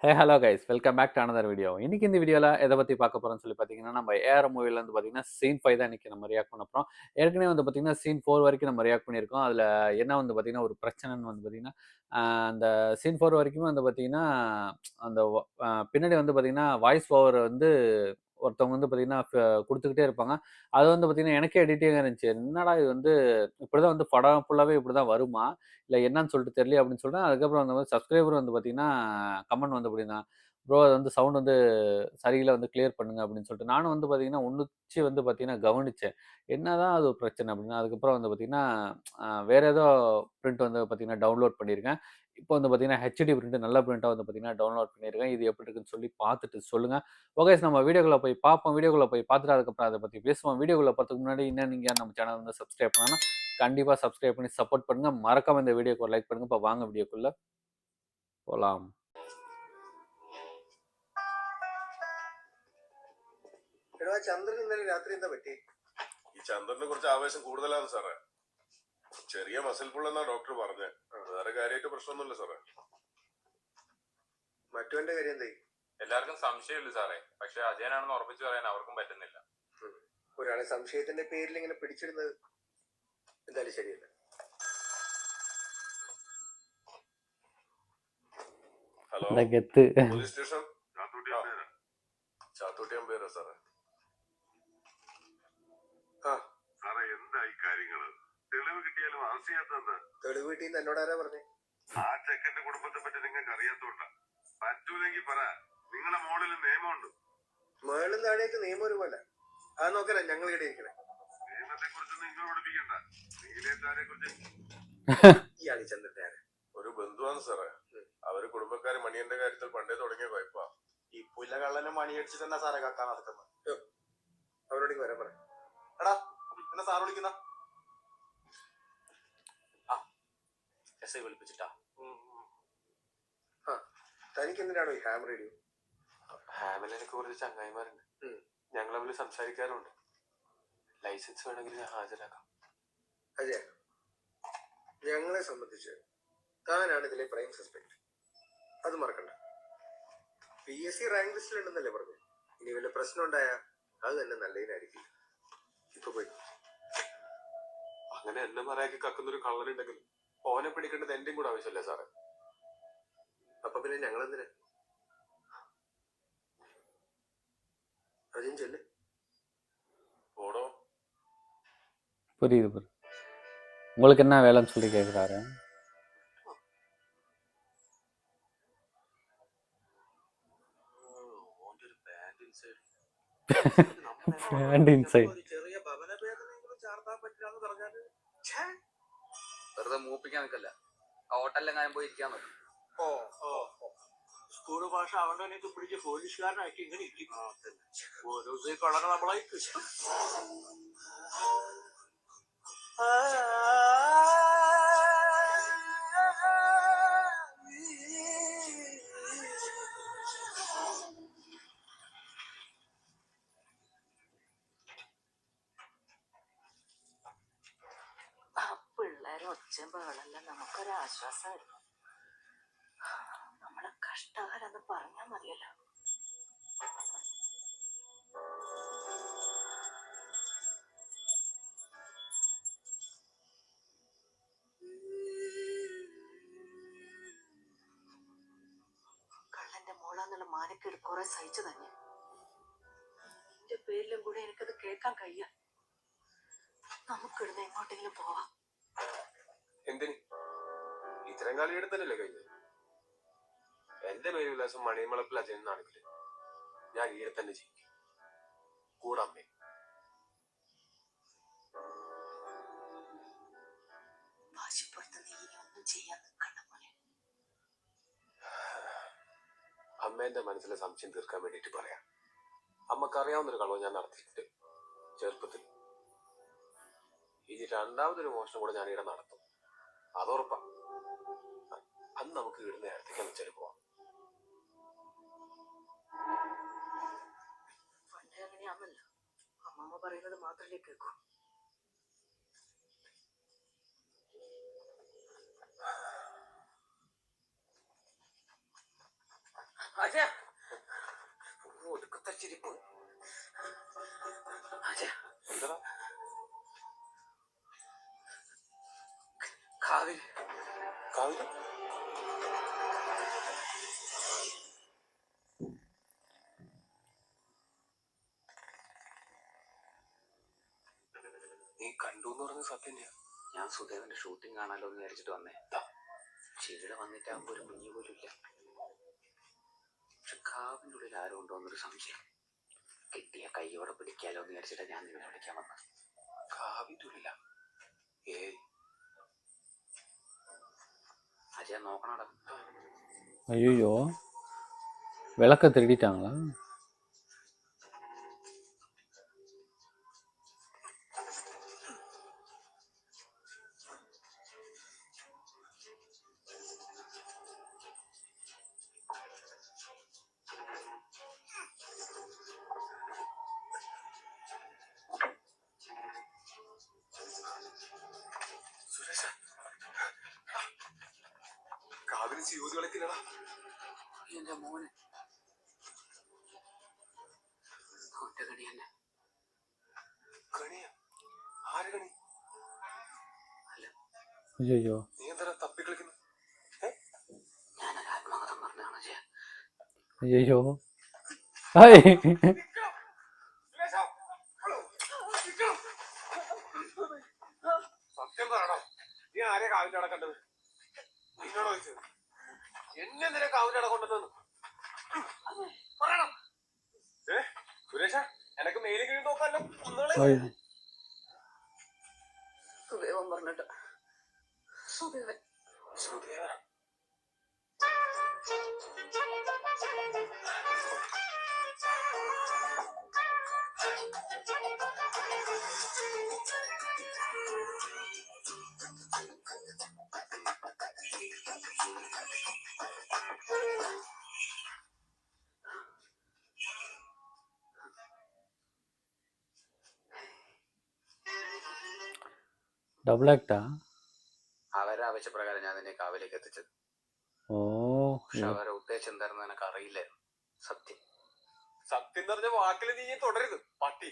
Hey hello guys welcome back to another video. இன்னைக்கு இந்த வீடியோவில் எதை பற்றி பார்க்க போகிறோம்னு சொல்லி பார்த்தீங்கன்னா, நம்ம ஏஆர் மூவியில் வந்து பார்த்தீங்கன்னா சீன் 5 தான் இன்னைக்கு நம்ம ரியாக்ட் பண்ண போகிறோம். ஏற்கனவே வந்து பார்த்தீங்கன்னா சீன் 4 வரைக்கும் நம்ம ரியாக்ட் பண்ணியிருக்கோம். அதில் என்ன வந்து பார்த்தீங்கன்னா ஒரு பிரச்சனைன்னு வந்து பார்த்தீங்கன்னா, அந்த சீன் 4 வரைக்குமே வந்து பார்த்தீங்கன்னா அந்த பின்னாடி வந்து பார்த்தீங்கன்னா வாய்ஸ் ஓவர் வந்து ஒருத்தவங்க வந்து பார்த்தீங்கன்னா கொடுத்துக்கிட்டே இருப்பாங்க. அது வந்து பார்த்தீங்கன்னா எனக்கே எடிட்டிங்காக இருந்துச்சு. என்னடா இது வந்து இப்படி தான் வந்து படம் ஃபுல்லாகவே இப்படி தான் வருமா, இல்லை என்னன்னு சொல்லிட்டு தெரியல அப்படின்னு சொல்லிட்டு அதுக்கப்புறம் வந்து சப்ஸ்கிரைபர் வந்து பார்த்தீங்கன்னா கமெண்ட் வந்து அப்படின்னா, ப்ரோ அது வந்து சவுண்ட் வந்து சரியில்லை வந்து கிளியர் பண்ணுங்க அப்படின்னு சொல்லிட்டு நானும் வந்து பார்த்தீங்கன்னா உன்னிச்சு வந்து பார்த்தீங்கன்னா கவனிச்சேன். என்னதான் அது ஒரு பிரச்சனை அப்படின்னா அதுக்கப்புறம் வந்து பார்த்தீங்கன்னா வேற ஏதோ பிரிண்ட் வந்து பார்த்தீங்கன்னா டவுன்லோட் பண்ணியிருக்கேன். இப்போ வந்து பார்த்தீங்கன்னா ஹெச்டி பிரிண்ட் நல்ல பிரிண்ட்டாக வந்து பார்த்தீங்கன்னா டவுன்லோட் பண்ணியிருக்கேன். இது எப்படி இருக்குன்னு சொல்லி பார்த்துட்டு சொல்லுங்க. ஓகே, நம்ம வீடியோக்குள்ள போய் பார்ப்போம். வீடியோக்குள்ள போய் பார்த்துட்டு அதுக்கப்புறம் அதை பற்றி பேசுவோம். வீடியோக்குள்ள பார்த்துக்கு முன்னாடி இன்னும் நீங்கள் நம்ம சேனல் வந்து சப்ஸ்கிரைப் பண்ணலாம், கண்டிப்பாக சப்ஸ்கிரைப் பண்ணி சப்போர்ட் பண்ணுங்க. மறக்காம இந்த வீடியோக்கு ஒரு லைக் பண்ணுங்க. இப்போ வாங்க வீடியோக்குள்ள போகலாம். ചന്ദ്രൻ ഇന്നലെ രാത്രി എന്താ പറ്റി? ഈ ചന്ദ്രന് കുറച്ച് ആവേശം കൂടുതലാണ് സാറേ. ചെറിയ മസിൽ പുള്ളെന്നാ ഡോക്ടർ പറഞ്ഞത്. വേറെ കാര്യമായിട്ട് പ്രശ്നമൊന്നുമില്ല സാറേ. മറ്റവന്റെ കാര്യം എന്തായി? എല്ലാവർക്കും സംശയമില്ല സാറേ, പക്ഷെ അജയനാണെന്ന് ഉറപ്പിച്ചു പറയാൻ അവർക്കും പറ്റുന്നില്ല. ഒരാളെ സംശയത്തിന്റെ പേരിൽ ഇങ്ങനെ പിടിച്ചിടുന്നത് എന്തായാലും ശരിയല്ല. Hello, police station. ചാത്തൂട്ടി അമ്പേരാ സാറേ. സാറേ എന്തായി കാര്യങ്ങള്? തെളിവ് കിട്ടിയാലും ആവശ്യമാത്ത തെളിവ് കിട്ടിയെന്ന് എന്നോട് ആരാ പറഞ്ഞേ? ആ ചെക്കന്റെ കുടുംബത്തെ പറ്റി നിങ്ങൾക്ക് അറിയാത്തോണ്ട. പറ്റൂലെങ്കിൽ പറ, നിങ്ങളെ മോളിൽ നിയമമുണ്ട്. മേളും താഴേക്ക് നിയമം ഒരുപോലെ. അത് നോക്കാനാ ഞങ്ങൾ ഇവിടെ ഇരിക്കണേ. നിയമത്തെ കുറിച്ച് നിങ്ങൾ പഠിപ്പിക്കണ്ട. നീലേത്താരെ കുറിച്ച് ഇയാളി ചന്ദ്രന്റെ ആരാ? ഒരു ബന്ധുവാണ് സാറേ. അവര് കുടുംബക്കാര് മണിയന്റെ കാര്യത്തിൽ പണ്ടേ തുടങ്ങിയ കുഴപ്പാ. ഈ പുല്ലകള്ളനെ മണിയടിച്ചിട്ട് തന്നെ സാറെ കക്കാൻ നടക്കുന്നത്. അവരോടേക്ക് വരാൻ പറ. എടാ എന്നെ സാറ് വിളിക്കുന്ന എസ് ഐ വിളിപ്പിച്ചിട്ടാ. തനിക്ക് എന്തിനാണോ ഈ ഹാം റേഡിയോ? ഹാമിലെനിക്ക് കുറച്ച് ചങ്ങായിമാരുണ്ട്, ഞങ്ങൾ തമ്മിൽ സംസാരിക്കാറുണ്ട്. ലൈസൻസ് വേണമെങ്കിൽ ഞാൻ ഹാജരാക്കാം. അജയ, ഞങ്ങളെ സംബന്ധിച്ച് താനാണ് ഇതിലെ പ്രൈം സസ്പെക്ട്. അത് മറക്കണ്ട. PSC റാങ്ക് ലിസ്റ്റിലുണ്ടെന്നല്ലേ പറഞ്ഞു. ഇനി വല്ല പ്രശ്നം ഉണ്ടായാ അത് തന്നെ നല്ലതിനായിരിക്കും. ഇപ്പൊ പോയി. അങ്ങനെ എന്നെ മറയാക്കി കക്കുന്നൊരു കള്ളനുണ്ടെങ്കിൽ ഓനെ പിടിക്കേണ്ടത് എന്റെയും കൂടെ ആവശ്യമല്ലേ സാറേ? അപ്പൊ പിന്നെ ഞങ്ങളെന്തിനാ? അജയൻ ചെല്ല്. ഓടോ. புரியுது. உங்களுக்கு என்ன வேலைன்னு சொல்லி கேட்குறாரு. ചെറിയ ഭവനഭേദനെങ്കിലും ചാർത്താൻ പറ്റില്ലാന്ന് പറഞ്ഞാല് വെറുതെ മൂപ്പിക്കാൻ നിൽക്കല്ല, ഹോട്ടലിലെങ്ങാനും പോയി ഇരിക്കാൻ നോക്കും. സ്കൂൾ ഭാഷ അവനൊക്കെ പിടിച്ച് പോലീസുകാരനാക്കി ഇങ്ങനെ ഇരിക്കും. ഓരോ കളർ നമ്മളായി പിള്ളേരെ ഒച്ചയും ബഹളെല്ലാം നമുക്കൊരാശ്വാസമായിരുന്നു. നമ്മളെ കഷ്ടകാലെന്ന് പറഞ്ഞാ മതിയല്ലോ. കള്ളന്റെ മോളാന്നുള്ള മാനക്കേട് കുറെ സഹിച്ചു തന്നെ. എന്റെ പേരിലും കൂടെ എനിക്കത് കേൾക്കാൻ കഴിയ. നമുക്കിടുന്ന എങ്ങോട്ടെങ്കിലും പോവാം. എന്തിന്? ഇത്തരം കാലം എടുത്തല്ലേ കഴിഞ്ഞത്. എന്റെ പേര് വിലാസം മണിമളപ്പിൽ അജയനാണെങ്കിൽ ഞാൻ ഈടെ തന്നെ ജീവിക്കും. കൂടമ്മേ. വാശിപ്പുറത്ത് നീ ഇനി ഒന്നും ചെയ്യാൻ നിൽക്കണ്ട പോലെ. അമ്മേന്റെ മനസ്സിലെ സംശയം തീർക്കാൻ വേണ്ടിട്ട് പറയാം. അമ്മക്കറിയാവുന്നൊരു കളവ് ഞാൻ നടത്തിയിട്ടുണ്ട് ചെറുപ്പത്തിൽ. ഇനി രണ്ടാമതൊരു മോഷണം കൂടെ ഞാൻ ഇവിടെ നടത്തും, അതുറപ്പാ. അന്ന് നമുക്ക് ഇവിടെ നേരത്തേക്ക് വെച്ചാൽ പോവാം. പണ്ടേ അങ്ങനെയാണല്ലോ, അമ്മമ്മ പറയുന്നത് മാത്രമല്ലേ കേൾക്കൂ. കാവില് നീ കണ്ടു എന്ന് പറഞ്ഞ സത്യം തന്നെയാ. ഞാൻ സുദേവന്റെ ഷൂട്ടിംഗ് കാണാലോ എന്ന് വിചാരിച്ചിട്ട് വന്നേ. പക്ഷെ ഇവിടെ വന്നിട്ടാകുമ്പോ ഒരു കുഞ്ഞു പോലും ഇല്ല. പക്ഷെ കാവിന്റെ ഉള്ളിൽ ആരും ഉണ്ടോ എന്നൊരു സംശയം. കിട്ടിയ കൈയോടെ പിടിക്കാലോ എന്ന് വിചാരിച്ചിട്ടാ ഞാൻ നിന്നെ വിളിക്കാൻ വന്നത്. കാവിന്റെ ഉള്ളില? ഏയ്, അജയ നോക്കണടാ. ஐயோ விளக்க திருடிட்டாங்களா? സുരേഷ, കാവിന് ജീവിത കളിക്കില്ലടാ. എന്റെ മോനെ ഒറ്റ കണി തന്നെ. കണിയാ? ആര് കണി? ஐயோ നീ എന്താ തപ്പിക്കളിക്കുന്നു? ഞാനൊരു ആത്മകഥം പറഞ്ഞതാണ് അജയ. ஐயோ ஹாய் സത്യം പറയണം, നീ ആരെയാ കാവിന്റെ അവിടെ കണ്ടത്? നിന്നോട് ചോദിച്ചത് എന്നെ എന്തിനാ കാവിന്റെ അവിടെ കൊണ്ടുവന്നു പറയണം. സുരേഷ, എനക്ക് മേലിൽ കിഴി നോക്കാമല്ലോ. സുദേവൻ പറഞ്ഞിട്ട് സുദേവൻ സുദേവ ഡബിൾ ആക്ടാ? അവരെ ആവശ്യപ്രകാരം ഞാൻ നിന്നെ കാവിലേക്ക് എത്തിച്ചത്. ഓ പക്ഷെ അവരെ ഉദ്ദേശം എന്തായിരുന്നു എനിക്ക് അറിയില്ലായിരുന്നു. സത്യം സത്യം പറഞ്ഞ വാക്കിൽ നീ തുടരുത് പട്ടി.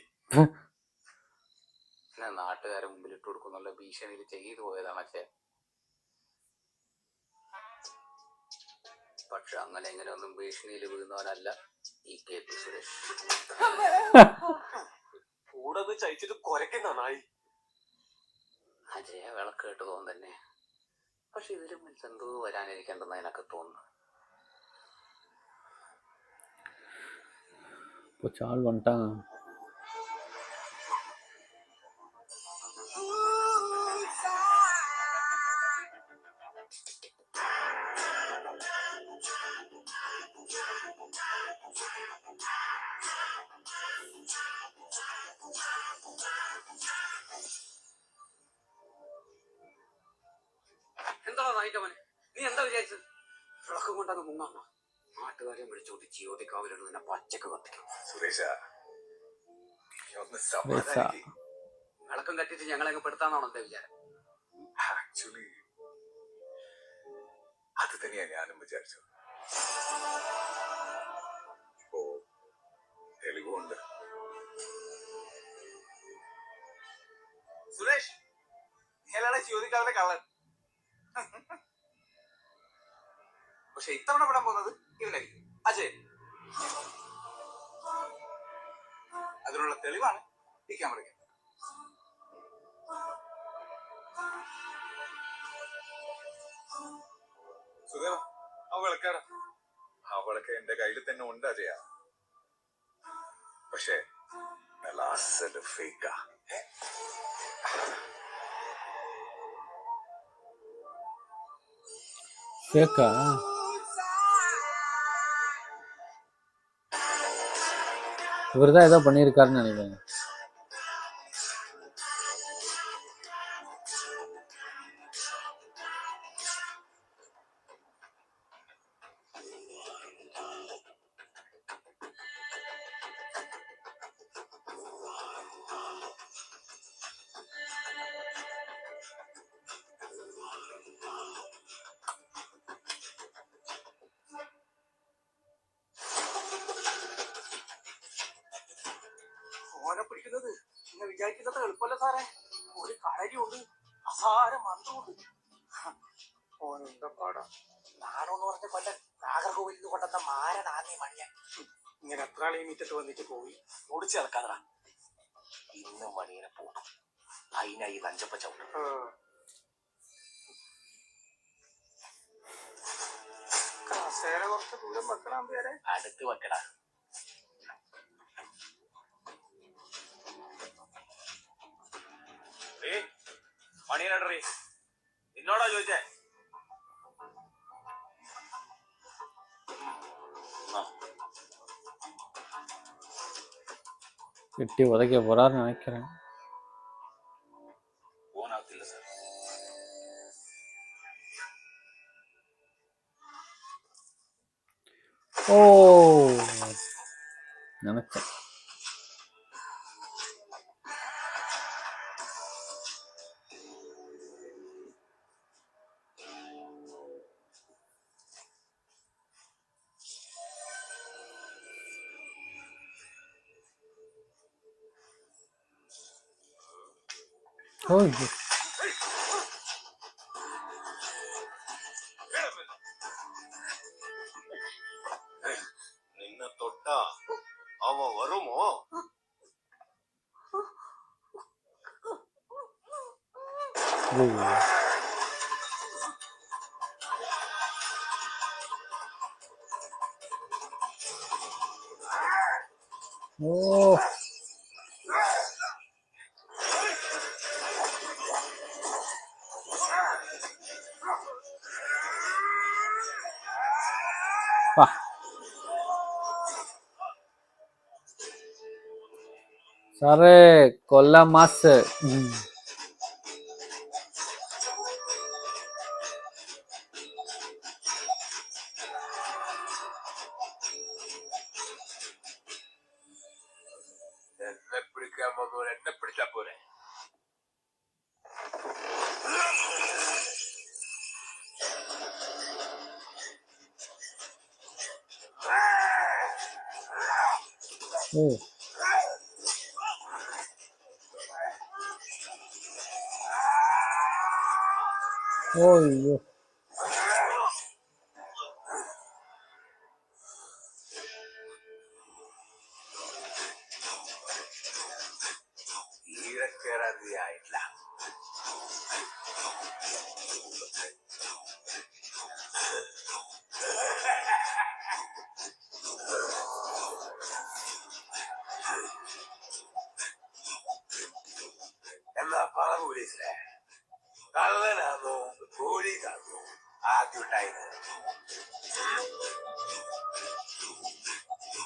എന്നെ നാട്ടുകാരെ മുമ്പിൽ ഇട്ട് കൊടുക്കുന്നുള്ള ഭീഷണിയിൽ ചെയ്തു പോയതാണ് അച്ഛൻ. പക്ഷെ അങ്ങനെ എങ്ങനെ ഒന്നും ഭീഷണിയിൽ വീഴുന്നവനല്ല ഈ KP സുരേഷ്. കൂടെ ഒന്ന് ചയിച്ചിട്ട് കൊരക്കുന്ന നായി. അജയ വിളക്ക് കേട്ട് തോന്നും തന്നെ. പക്ഷെ ഇതിലും എന്തോ വരാനിരിക്കണ്ടെന്ന് എനിക്ക് തോന്നുന്നു. போச்சு, ஆள் வந்துட்டாங்க. എന്താ നായിക്കവനെ, നീ എന്താ വിചാരിച്ചത്? വിളക്കും കൊണ്ടങ്ങ് മുങ്ങാമോ? നാട്ടുകാരെ വിളിച്ചോട്ട് ജിയോതിക്കാവിലിട്ട് നിന്നെ പച്ചക്ക് കത്തിക്കും. സുരേഷ, വിളക്കം കത്തിച്ച് ഞങ്ങളെ പെടുത്താന്നാണോ എന്റെ വിചാരം? ആക്ച്വലി അത് തന്നെയാ ഞാനും വിചാരിച്ചത്. ഇപ്പോ തെളിവുണ്ട്. സുരേഷ്, നീലാണ് ജ്യോതിക്കാവിലെ കള്ളൻ. പക്ഷെ ഇത്തവണ വിടാൻ പോകുന്നത് ഇവനായിരിക്കും, അജയ്. അതിനുള്ള തെളിവാണ് ഈ ക്യാമറയ്ക്ക്. സുദേവ, ആ വിളക്കാട. ആ വിളക്ക് എന്റെ കയ്യിൽ തന്നെ ഉണ്ട് അജയ. പക്ഷേ നല്ല അസല് ഫേക്കാ. ஃபேக்கா? இவர் தான் ஏதோ பண்ணியிருக்காருன்னு நினைக்கிறேன். ഓനെ പിടിക്കുന്നത് നിങ്ങൾ വിചാരിക്കുന്നത് എളുപ്പമല്ല സാറേ. ഒരു കളരിയുണ്ട്, അസാര മന്ത്രമുണ്ട്. ഓനെന്താ പാടാ നാണോന്ന് പറഞ്ഞ കൊല്ലം നാഗർകോവിൽ നിന്ന് കൊണ്ടുവന്ന മാരനാന്നേ മണിയ. ഇങ്ങനെ എത്ര ആൾ ഈ മീറ്റത്ത് വന്നിട്ട് പോയി മുടിച്ച് നടക്കാതറ. ഇന്ന് മണിയനെ പോകും. അതിനായി നഞ്ചപ്പ ചവിട്ടും. കസേര കുറച്ച് ദൂരം വെക്കണം പേരെ അടുത്ത് വെക്കടാ. മണിയനടറി നിന്നോടാ ചോദിച്ചേ. வெட்டி உதைக்க போறாருன்னு நினைக்கிறேன். ഓനാകത്തില്ല സാർ. ஓ நினைச்சேன். ஓ നിന്നെ തൊട്ടാ അവ വരുമോ? ஓ വാ സാറേ കൊല്ല മാസ്. എന്നെ പിടിക്കാൻ വന്നവർ എന്നെ പിടിച്ചാ പോരെ. ഓ ഓയ്യോ ഈഴക്കേറാതിയായിട്ടില്ല. എന്നാ പറ പോലീസിലെ കള്ളനാണോ പോലീസാണോ ആദ്യം ഉണ്ടായത്?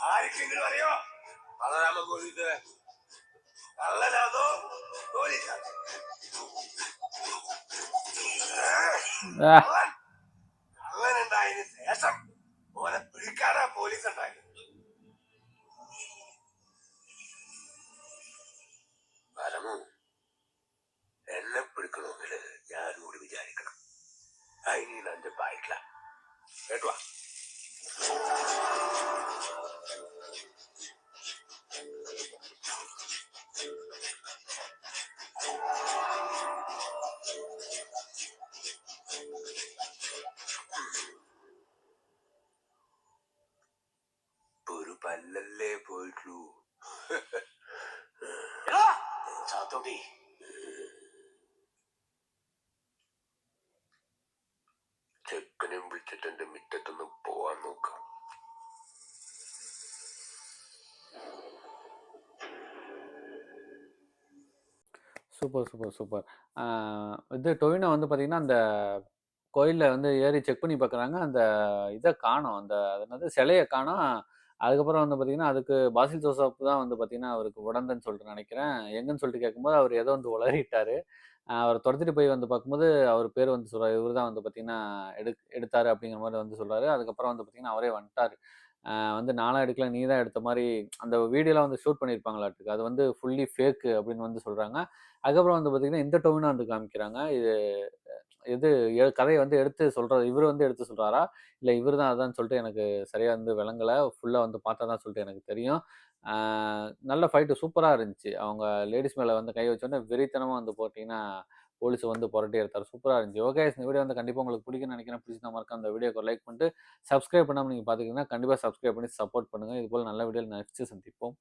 ആർക്കെങ്കിലും അറിയോ? ബലരാമ പോലീസ് കള്ളനാണോ പോലീസാണോ? ആ കള്ളനുണ്ടായതിനു ശേഷം ഓനെ പിടിക്കാനാ പോലീസ് ഉണ്ടായത്. ബലമു എന്നെ പിടിക്കണമെങ്കില് ഞാനും കൂടി വിചാരിക്കണം. അതിന് എന്റെ പായിട്ടില്ല കേട്ടോ. ഒരു പല്ലല്ലേ പോയിട്ടുള്ളൂ. ചാത്തോട്ടി ചെക്കനും വിളിച്ചിട്ട് എന്റെ മുറ്റത്തൊന്ന് പോവാൻ നോക്കാം. Super super super. இது டொவினோ வந்து பார்த்தீங்கன்னா அந்த கோயிலில் வந்து ஏறி செக் பண்ணி பார்க்குறாங்க. அந்த இதை காணோம், அந்த அது என்னது சிலையை காணோம். அதுக்கப்புறம் வந்து பார்த்தீங்கன்னா அதுக்கு பாசில் ஜோசப் தான் வந்து பார்த்தீங்கன்னா அவருக்கு உடந்தன்னு சொல்லிட்டு நினைக்கிறேன். எங்கன்னு சொல்லிட்டு கேட்கும்போது அவர் ஏதோ வந்து உளறிட்டாரு. அவர் துரத்திட்டு போய் வந்து பார்க்கும்போது அவர் பேர் வந்து சொல்கிறார், இவர் தான் வந்து பார்த்தீங்கன்னா எடுத்தாரு அப்படிங்கிற மாதிரி வந்து சொல்கிறாரு. அதுக்கப்புறம் வந்து பார்த்தீங்கன்னா அவரே வந்துட்டார். வந்து நான்லாம் எடுக்கல, நீ தான் எடுத்த மாதிரி அந்த வீடியோலாம் வந்து ஷூட் பண்ணியிருப்பாங்களாட்டுருக்கு. அது வந்து ஃபுல்லி ஃபேக்கு அப்படின்னு வந்து சொல்கிறாங்க. அதுக்கப்புறம் வந்து பார்த்தீங்கன்னா இந்த டொவினோ வந்து காமிக்கிறாங்க. இது கதையை வந்து எடுத்து சொல்கிறது இவர் வந்து எடுத்து சொல்கிறாரா, இல்லை இவர் தான் அதான்னு சொல்லிட்டு எனக்கு சரியாக வந்து விளங்கலை. ஃபுல்லாக வந்து பார்த்தா தான் சொல்லிட்டு எனக்கு தெரியும். நல்ல ஃபைட்டு சூப்பராக இருந்துச்சு. அவங்க லேடிஸ் மேலே வந்து கை வச்சோடனே வெறித்தனமாக வந்து போட்டிங்கன்னா போலீஸ் வந்து புரட்டி எடுத்தார். சூப்பராக இருந்துச்சு. ஓகே, இந்த வீடியோ வந்து கண்டிப்பாக உங்களுக்கு பிடிக்கும்னு நினைக்கிறேன். பிடிச்சிருந்தா மறக்காம அந்த வீடியோக்கு லைக் பண்ணிட்டு சப்ஸ்கிரைப் பண்ணாமல் நீங்கள் பார்த்துக்கிட்டீங்கன்னா கண்டிப்பாக சப்ஸ்கிரைப் பண்ணி சப்போர்ட் பண்ணுங்கள். இது போல் நல்ல வீடியோவில் நெக்ஸ்ட்டு சந்திப்போம்.